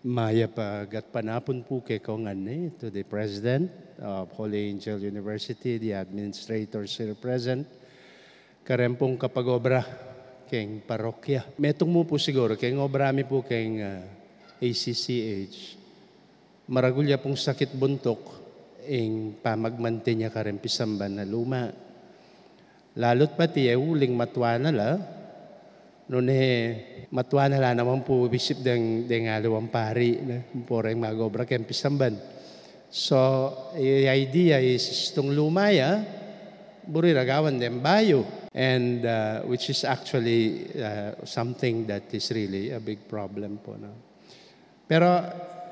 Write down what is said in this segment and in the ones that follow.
Maya pagat panapon po kay Kongan to the President of Holy Angel University, the administrators here present, karempong kapag-obra keng parokya. Metong mo po siguro, keng obrami po keng ACCH, maragulya pong sakit buntok, ing pamagmante niya karempisamban na luma. Lalot pati uling matwa na la, noon matwa na la naman po bisip deng alawang pari na poreng magobra kempisamban. So, the idea is itong lumaya, buri ragawan dem bayo, and which is actually something that is really a big problem po. No? Pero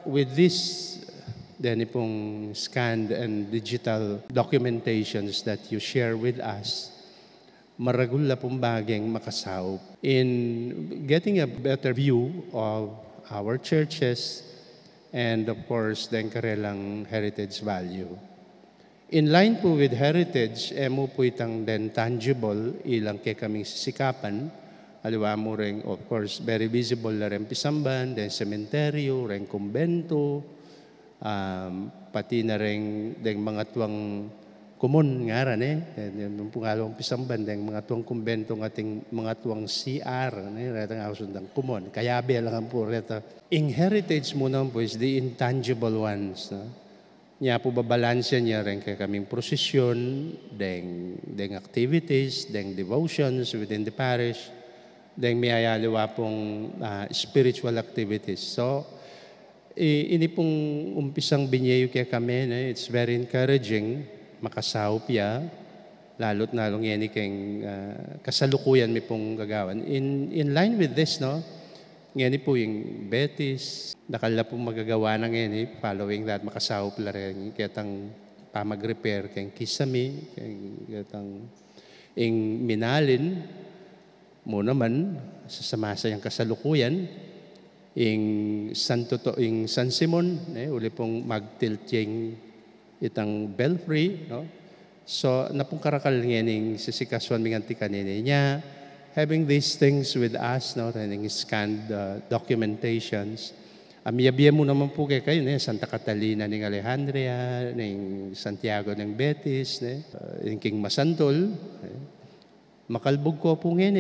with this, then pong scanned and digital documentations that you share with us, maragula pong bageng makasawop in getting a better view of our churches and of course, then karelang heritage value. In line po with heritage, mo po itang then tangible, ilang kay kaming sisikapan, aliwa mo rin, of course, very visible na rin pisamban, then sementeryo, rin kumbento, pati na rin then mga tuwang kumun nga rin yung pungalong pisamban, then mga tuwang kumbento ng ating mga tuwang CR, retang ausundang kumun. Kaya lang po reta. In heritage mo naman po is the intangible ones. No? Niya po babalansya niya rin kay kaming prosesyon, then activities, then devotions within the parish, then may ayaliwa pong spiritual activities. So, ini pong umpisang binyayo kaya kami, it's very encouraging, makasawop ya, lalot na lang yan keng kasalukuyan mi pong gagawan. In line with this, no, ngayon po yung Betis, nakala pong magagawa na ngayon following that, makasawop la rin, kitang pamag-repair, keng Kisame, kitang ing Minalin, mo naman, sasamasa yung kasalukuyan, ing San Simon, uli pong mag-tilt yung itang belfry, no? So, napong karakal ngayon sisikaswan minganti kanina niya, having these things with us, no, running scanned documentations. Amiyabia mo naman po kayo, Santa Catalina ng Alejandria, ng Santiago ng Betis, ng King Masantol. Makalbog ko po ngayon,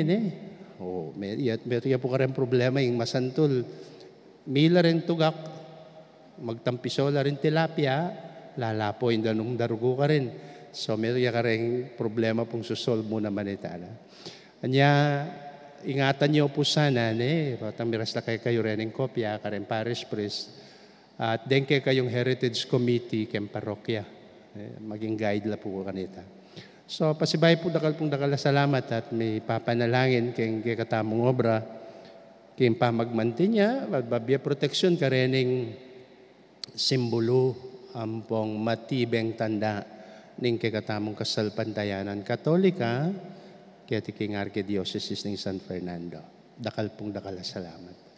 meron po ka rin problema yung Masantol. Mila rin tugak, magtampisola rin tilapia, lalapo yung danong darugo ka rin. So, meron ka rin problema pong susolve mo naman ita. Anya, ingatan niyo po sana, patang miras na kayo rin ng kopya, ka rin parish priest, at then kayong heritage committee, kayong parokya. Maging guide la po kanita. So, pasibay po dakal na salamat at may papanalangin kayong katamong obra, kayong pamagmanti niya, babya proteksyon ka rin ng simbolo, ampong matibeng tanda ng kakatamong kasalpantayanan Katolika, kaya tiking Archdiocese ng San Fernando. Dakal salamat.